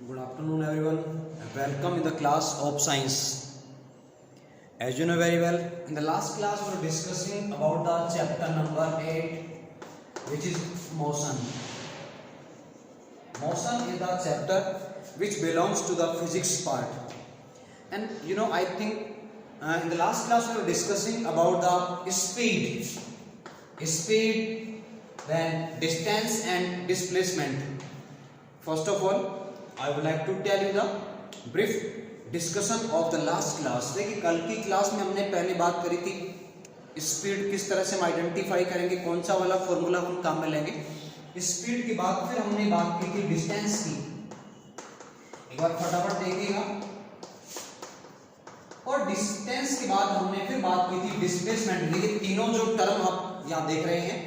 Good afternoon, everyone. Welcome in the class of science. As you know very well, in the last class we were discussing about the chapter number 8, which is motion. Motion is the chapter which belongs to the physics part. And I think in the last class we were discussing about the speed, then distance and displacement. First of all, I would like to tell you the brief discussion of the last class. देखिए कल की class में हमने पहले बात करी थी speed किस तरह से हम आइडेंटिफाई करेंगे, कौन सा वाला फॉर्मूला हम काम में लेंगे। स्पीड के बाद फिर हमने बात की थी डिस्टेंस की, एक बार फटाफट देखिएगा। और डिस्टेंस के बाद हमने फिर बात की थी डिस्प्लेसमेंट। ये तीनों जो टर्म आप यहाँ देख रहे हैं,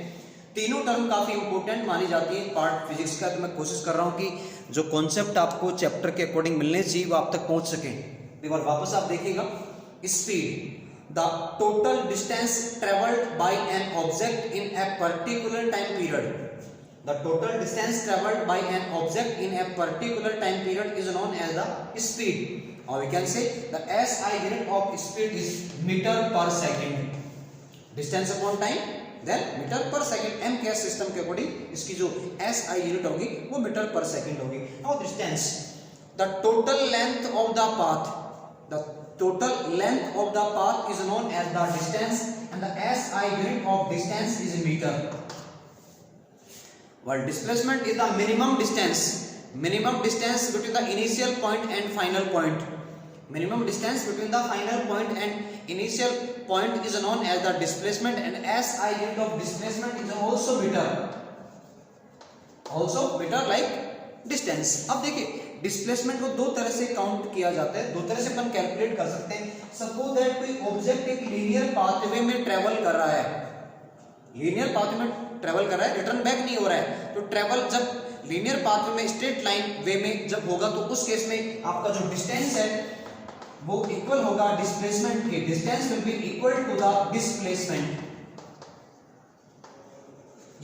तीनों टर्म काफी इंपॉर्टेंट मानी जाती है पार्ट फिजिक्स का। तो मैं कोशिश कर रहा हूँ कि जो कॉन्सेप्ट आपको चैप्टर के अकॉर्डिंग मिलने चाहिए वो आप तक पहुंच सके। एक बार वापस आप देखिएगा, speed the total distance travelled by an object in a particular time period. The total distance travelled by an object in a particular time period is known as the speed, और we can say the SI unit of speed is metre per second. Distance upon time then metre पर second. M K system के according इसकी जो SI unit होगी वो metre पर second होगी। Now distance the total length of the path, the total length of the path is known as the distance and the SI unit of distance is metre. while displacement is the minimum distance between the initial point and final point. Minimum distance between the final point and initial point is known as the displacement, and SI unit of displacement is also meter like distance. अब देखिए displacement को दो तरह से count किया जाता है, दो तरह से अपन कैलकुलेट कर सकते हैं। सपोज दैट कोई ऑब्जेक्ट एक लीनियर पाथवे में ट्रेवल कर रहा है, लीनियर पाथवे में ट्रेवल कर रहा है, रिटर्न बैक नहीं हो रहा है। तो ट्रेवल जब लीनियर पाथवे में स्ट्रेट लाइन वे में जब होगा तो उस केस में आपका जो डिस्टेंस है वो इक्वल होगा डिस्प्लेसमेंट के। Distance will be equal to the displacement,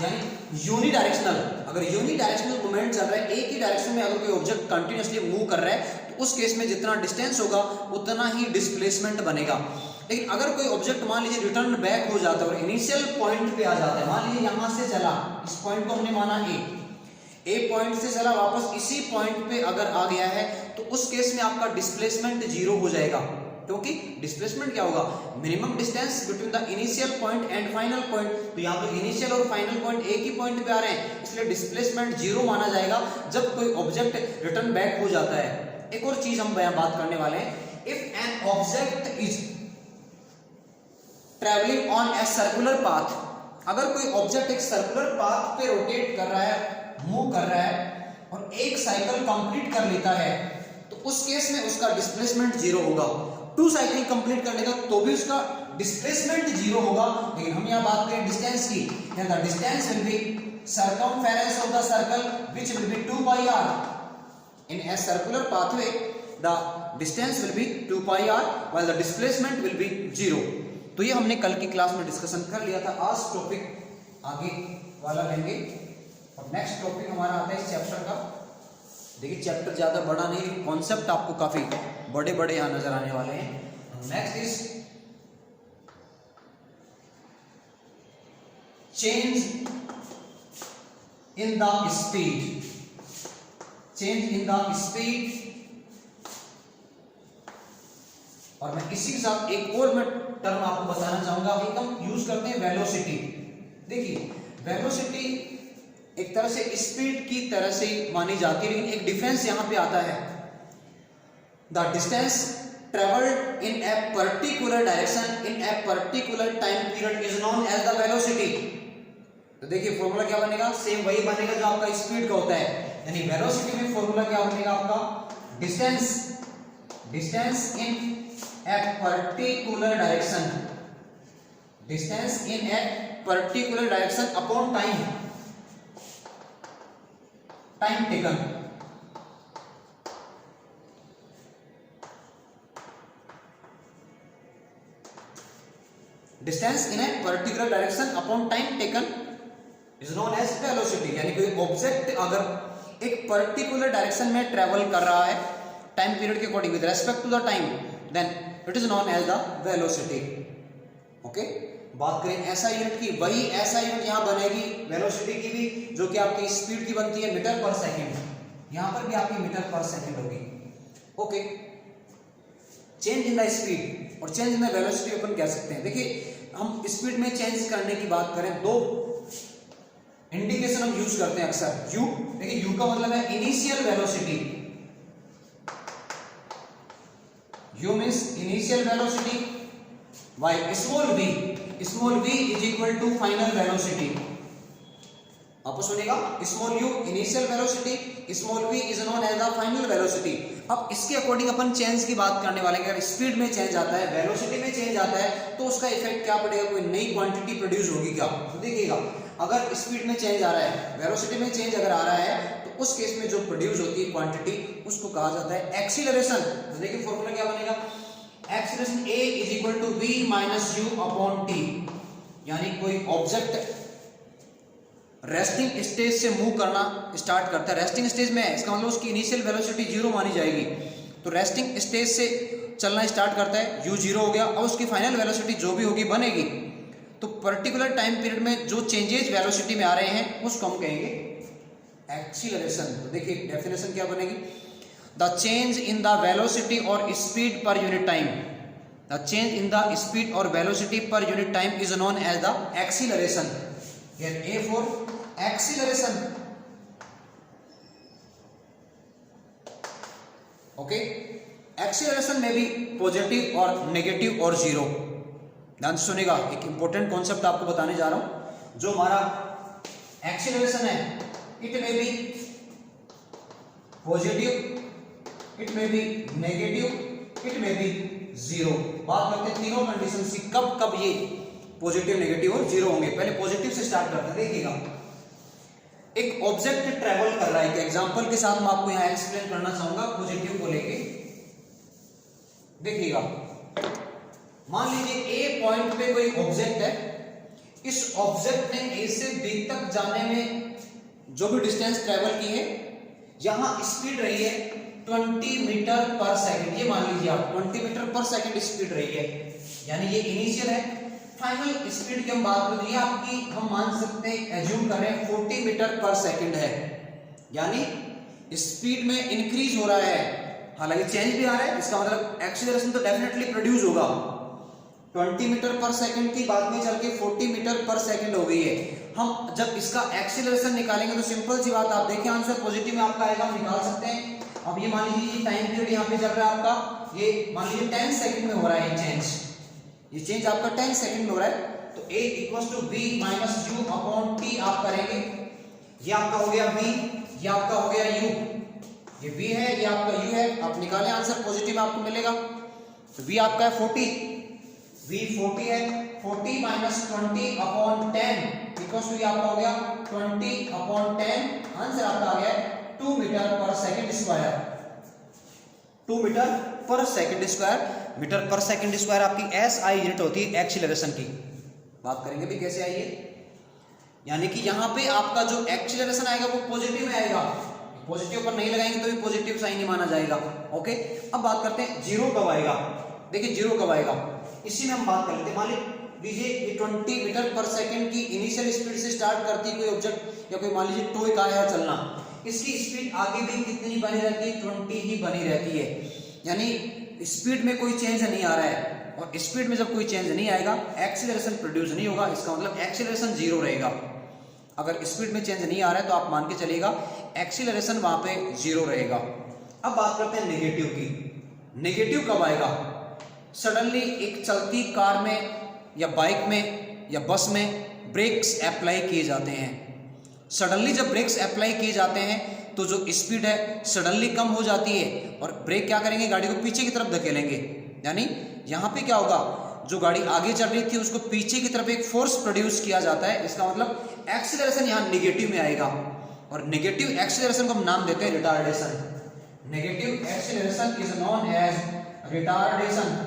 यानी यूनिडायरेक्शनल। अगर यूनिडायरेक्शनल मूवमेंट चल रहा है, एक ही डायरेक्शन में अगर कोई ऑब्जेक्ट कंटिन्यूअसली मूव कर रहा है तो उस केस में जितना डिस्टेंस होगा उतना ही डिस्प्लेसमेंट बनेगा। लेकिन अगर कोई ऑब्जेक्ट मान लीजिए रिटर्न बैक हो जाता है और इनिशियल पॉइंट पे आ जाता है, मान लीजिए यहां से चला, इस पॉइंट को हमने माना ए पॉइंट से चला वापस इसी पॉइंट पे अगर आ गया है तो उस केस में आपका डिस्प्लेसमेंट जीरो हो जाएगा। क्योंकि डिस्प्लेसमेंट क्या होगा, minimum distance between the initial point and final point. तो यहाँ पे इनिशियल और फाइनल पॉइंट एक ही पॉइंट पे आ रहे हैं, इसलिए डिस्प्लेसमेंट जीरो माना जाएगा जब कोई ऑब्जेक्ट रिटर्न बैक हो जाता है। एक और चीज हम यहाँ बात करने वाले हैं, if an object is travelling on a circular path, अगर कोई ऑब्जेक्ट एक सर्कुलर पाथ पे रोटेट कर रहा है, मूव कर रहा है और एक साइकिल कंप्लीट कर लेता है तो उस केस में उसका डिस्प्लेसमेंट जीरो होगा। 2 साइकिल कंप्लीट कर लेगा तो भी उसका डिस्प्लेसमेंट जीरो होगा। लेकिन हम यहाँ बात करें डिस्टेंस की, the distance will B circumference of the circle which will be 2 pi r। In a circular pathway the distance will B 2 pi r while the displacement will be 0। तो ये हमने कल की क्लास में डिस्कशन कर लिया था। आज टॉपिक आगे वाला लेंगे और नेक्स्ट टॉपिक हमारा आता है इस चैप्टर का। देखिए चैप्टर ज्यादा बड़ा नहीं, कॉन्सेप्ट आपको काफी बड़े बड़े यहां नजर आने वाले हैं। Next is change in the speed, change in the speed. और मैं इसी के साथ एक और मैं टर्म आपको बताना चाहूंगा, अभी हम यूज करते हैं वेलोसिटी। देखिए वेलोसिटी एक तरह से स्पीड की तरह से मानी जाती है, लेकिन एक डिफरेंस यहां पे आता है। The distance travelled in a particular direction in a particular time period is known as the velocity. तो देखिए फॉर्मूला क्या बनेगा, सेम वही बनेगा जो आपका स्पीड का होता है। यानी वेलोसिटी में फॉर्मूला क्या बनेगा आपका, distance in a particular direction, distance in a particular direction upon time taken. Distance in a particular direction upon time taken is known as velocity. यानी कोई ऑब्जेक्ट अगर एक पर्टिकुलर डायरेक्शन में ट्रेवल कर रहा है टाइम पीरियड के according with respect to the time, then it is known as the velocity. Okay, बात करें ऐसा यूनिट की, वही ऐसा यूनिट यहां बनेगी वेलोसिटी की भी, जो कि आपकी स्पीड की बनती है मीटर पर सेकेंड, यहां पर भी आपकी मीटर पर सेकेंड होगी। Okay, change in the speed और चेंज इन द वेलोसिटी अपन कह सकते हैं। देखिए हम स्पीड में चेंज करने की बात करें, दो इंडिकेशन हम यूज करते हैं अक्सर। यू, देखिए यू का मतलब है initial velocity, U means initial velocity, why small V is equal to final velocity. आपको सुनेगा, small U initial velocity, small V is known as the final velocity. अब इसके अकॉर्डिंग अपन चेंज की बात करने वाले हैं। अगर स्पीड में चेंज आता है, वेलोसिटी में चेंज आता है, तो उसका इफेक्ट क्या पड़ेगा, कोई नई क्वांटिटी प्रोड्यूस होगी क्या? तो देखिएगा, अगर स्पीड में चेंज आ रहा है, वेलोसिटी में चेंज अगर आ रहा है, तो उस केस में जो प्रोड्यूस होती है क्वांटिटी, उसको कहा जाता है एक्सीलरेशन। तो देखिए फॉर्मूला क्या बनेगा, acceleration A is equal to V minus U upon T। यानी कोई ऑब्जेक्ट रेस्टिंग स्टेज से मूव करना स्टार्ट करता है, रेस्टिंग स्टेज में है, इसका मतलब उसकी इनिशियल वेलोसिटी 0 मानी जाएगी। तो रेस्टिंग स्टेज से चलना स्टार्ट करता है, u 0 हो गया, और उसकी फाइनल वेलोसिटी जो भी होगी बनेगी। तो पर्टिकुलर टाइम पीरियड में जो चेंजेस वेलोसिटी में आ रहे हैं उसको हम कहेंगे एक्सीलरेशन। तो देखिए डेफिनेशन क्या बनेगी, the change in the velocity और speed per unit time, the change in the speed और velocity per unit time is known as the acceleration. A for acceleration। Okay, acceleration में भी पॉजिटिव और negative और zero. ध्यान से सुनेगा, एक इंपॉर्टेंट कॉन्सेप्ट आपको बताने जा रहा हूं। जो हमारा एक्सीलरेशन है, इट में भी पॉजिटिव, इट में भी नेगेटिव, इट में भी जीरो। बात करते हैं तीनों कंडीशन की, कब कब ये पॉजिटिव, नेगेटिव और जीरो होंगे। पहले पॉजिटिव से स्टार्ट करते हैं। देखिएगा, एक ऑब्जेक्ट ट्रेवल कर रहा है, एक एग्जांपल के साथ मैं आपको यहां एक्सप्लेन करना चाहूंगा पॉजिटिव को लेके। देखिएगा, मान लीजिए ए पॉइंट पे कोई ऑब्जेक्ट है, इस ऑब्जेक्ट ने ए से बी तक जाने में जो भी डिस्टेंस ट्रेवल की है, यहां स्पीड रही है 20 मीटर पर सेकेंड। ये मान लीजिए आप 20 मीटर पर सेकेंड स्पीड रही है, यानी ये इनिशियल है। फाइनल स्पीड की हम बात करें, ये आपकी हम मान सकते हैं, एज्यूम कर रहे हैं 40 मीटर पर सेकंड है, यानी स्पीड में इंक्रीज हो रहा है, हालांकि चेंज भी आ रहा है, इसका मतलब एक्सीलरेशन तो डेफिनेटली प्रोड्यूस होगा। 20 मीटर पर सेकंड की बाद में चल के 40 मीटर पर सेकंड हो गई है। हम जब इसका एक्सीलरेशन निकालेंगे तो सिंपल सी बात, आप देखिए आंसर पॉजिटिव में आपका आएगा, हम निकाल सकते हैं। अब ये मान लीजिए टाइम पीरियड यहाँ पे चल रहा है आपका, ये मान लीजिए 10 सेकंड में हो रहा है चेंज, ये चेंज आपका 10 सेकंड में हो रहा है। तो A equals to V minus U upon T आप करेंगे, ये आपका हो गया V, ये आपका हो गया U, ये V है, ये आपका U है। आप निकालें आंसर, पॉजिटिव आपको मिलेगा। तो V आपका है 40, V 40 है, 40 माइनस 20 अपॉन 10 इक्वल्स टू ये आपका हो गया 20 अपॉन 10। आंसर आपका आ गया 2 मीटर पर सेकंड स्क्वायर, 2 मीटर पर सेकंड स्क्वायर। मीटर पर सेकंड स्क्वायर आपकी SI यूनिट होती है एक्सीलरेशन की। बात करेंगे भी कैसे आई है, यानी कि यहां पे आपका जो एक्सीलरेशन आएगा वो पॉजिटिव में आएगा, पॉजिटिव पर नहीं लगाएंगे तो भी पॉजिटिव साइन नहीं माना जाएगा। ओके, अब बात करते हैं जीरो कब आएगा। देखिए जीरो कब आएगा, इसी में हम बात कर लेते हैं। मान लीजिए ये 20 मीटर पर सेकंड की इनिशियल स्पीड से स्टार्ट करती है कोई ऑब्जेक्ट, या कोई मान लीजिए टॉय का है चलना, इसकी स्पीड आगे भी कितनी बनी रहती है, 20 ही बनी रहती है। यानी स्पीड में कोई चेंज नहीं आ रहा है, और स्पीड में जब कोई चेंज नहीं आएगा एक्सीलरेशन प्रोड्यूस नहीं होगा, इसका मतलब एक्सीलरेशन जीरो रहेगा। अगर स्पीड में चेंज नहीं आ रहा है तो आप मान के चलिएगा एक्सीलरेशन वहां पे जीरो रहेगा। अब बात करते हैं नेगेटिव की। नेगेटिव कब आएगा, सडनली एक चलती कार में या बाइक में या बस में ब्रेक्स अप्लाई किए जाते हैं। सडनली जब ब्रेक्स अप्लाई किए जाते हैं तो जो स्पीड है सडनली कम हो जाती है, और ब्रेक क्या करेंगे, गाड़ी को पीछे की तरफ धकेलेंगे। यानी यहाँ पे क्या होगा, जो गाड़ी आगे चल रही थी उसको पीछे की तरफ एक फोर्स प्रोड्यूस किया जाता है, इसका मतलब एक्सीलरेशन यहाँ नेगेटिव में आएगा। और नेगेटिव एक्सीलरेशन को हम नाम देते हैं retardation. Negative acceleration is known as retardation.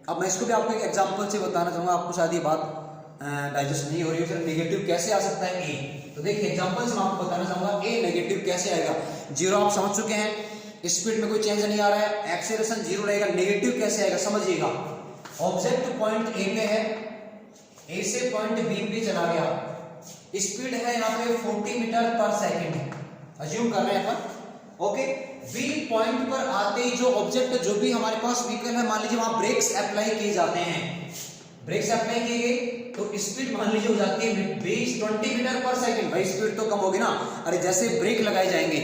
अब मैं इसको भी आपको एक एग्जांपल से बताना चाहूंगा, आपको शायद ये बात डाइजेस्ट नहीं हो रही है, फिर नेगेटिव कैसे आ सकता है ए। तो देखिए एग्जांपल से मैं आपको बताना चाहूंगा ए नेगेटिव कैसे आएगा। जीरो आप समझ चुके हैं, स्पीड में कोई चेंज नहीं आ रहा है, एक्सेलरेशन जीरो रहेगा, नेगेटिव कैसे आएगा समझिएगा। ऑब्जेक्ट पॉइंट ए पे है, ए से पॉइंट बी पे चला गया, स्पीड है यहाँ पे 40 मीटर पर सेकंड, अज्यूम कर रहे हैं अपन, ओके। बी पॉइंट पर आते ही जो ऑब्जेक्ट जो भी हमारे पास व्हीकल है, मान लीजिए वहां ब्रेक्स अप्लाई किए जाते हैं, ब्रेक्स अप्लाई किए गए तो स्पीड मान लीजिए हो जाती है 20 मीटर पर सेकंड। भाई स्पीड तो कम होगी ना, अरे जैसे ब्रेक लगाए जाएंगे,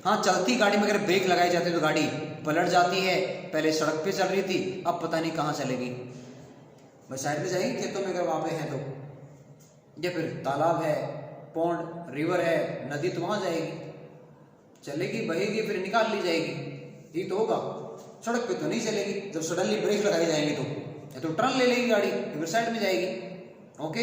हाँ चलती गाड़ी में अगर ब्रेक लगाए जाते तो गाड़ी पलट जाती है, पहले सड़क पे चल रही थी अब पता नहीं कहाँ चलेगी, भाई साइड में जाएगी खेतों में अगर वहां पे है तो, या फिर तालाब है, पौंड, रिवर है, नदी, तो वहां जाएगी, चलेगी, बहेगी, फिर निकाल ली जाएगी, ये तो होगा। सड़क पे तो नहीं चलेगी, जब सडनली ब्रेक लगाई जाएंगे तो टर्न ले लेगी गाड़ी, फिर साइड में जाएगी। ओके,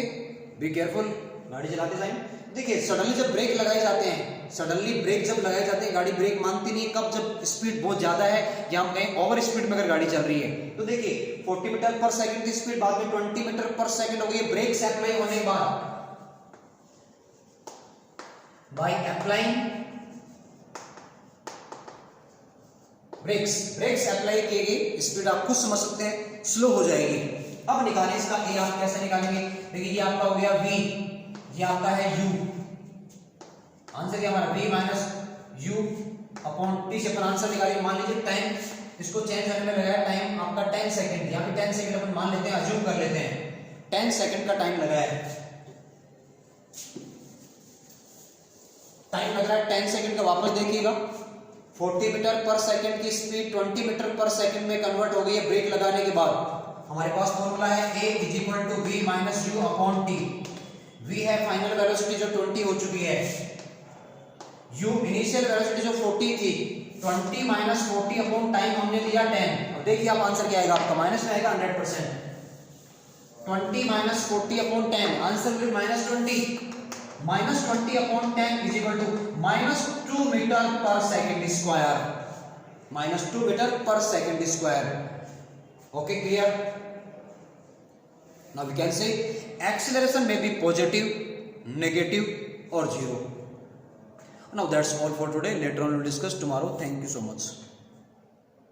बी केयरफुल गाड़ी चलाते टाइम। देखिए सडनली जब ब्रेक लगाए जाते हैं, सडनली ब्रेक जब लगाए जाते हैं, गाड़ी ब्रेक मानती नहीं, कब, जब स्पीड बहुत ज्यादा है या हम कहीं ओवर स्पीड में अगर गाड़ी चल रही है। तो देखिए 40 मीटर पर सेकंड की स्पीड बाद में 20 मीटर पर सेकंड हो गई, ब्रेक अप्लाई होने के बाद, बाय अप्लाइंग ब्रेक्स अप्लाई किए गए, स्पीड आप खुद समझ सकते हैं स्लो हो जाएगी। अब निकालें इसका ए, आप कैसे निकालेंगे, देखिए ये आपका हो गया v, ये आपका है u, आंसर क्या हमारा v minus u upon t से अपन आंसर निकालिए। मान लीजिए टाइम इसको चेंज करने में लगाया टाइम आपका 10 सेकंड, यहाँ पे 10 सेकंड अपन मान लेते हैं, अज्यूम कर लेते हैं 10 सेकंड का टाइम लगा है, टाइम लग रहा है 10 सेकंड का। वापस देखिएगा 40 मीटर पर सेकंड की स्पीड 20 मीटर पर सेकंड में कन्वर्ट हो गई है ब्रेक लगाने के बाद। हमारे पास फॉर्मूला है a is equal to v minus u upon t। v है फाइनल वेलोसिटी जो 20 हो चुकी है, u इनिशियल वेलोसिटी जो 40 थी, 20 माइनस 40 अपॉन टाइम हमने लिया 10। अब देखिए आप आंसर क्या आएगा आपका, माइनस में आएगा 100%। 20 minus 40 upon 10, answer will minus 20, minus 20 upon 10 is equal to minus 2 metre पर सेकंड स्क्वायर, माइनस 2 मीटर पर second square. Okay, clear? Now we can say acceleration may be positive, negative or zero. Now that's all for today. Later on we will discuss tomorrow. Thank you so much.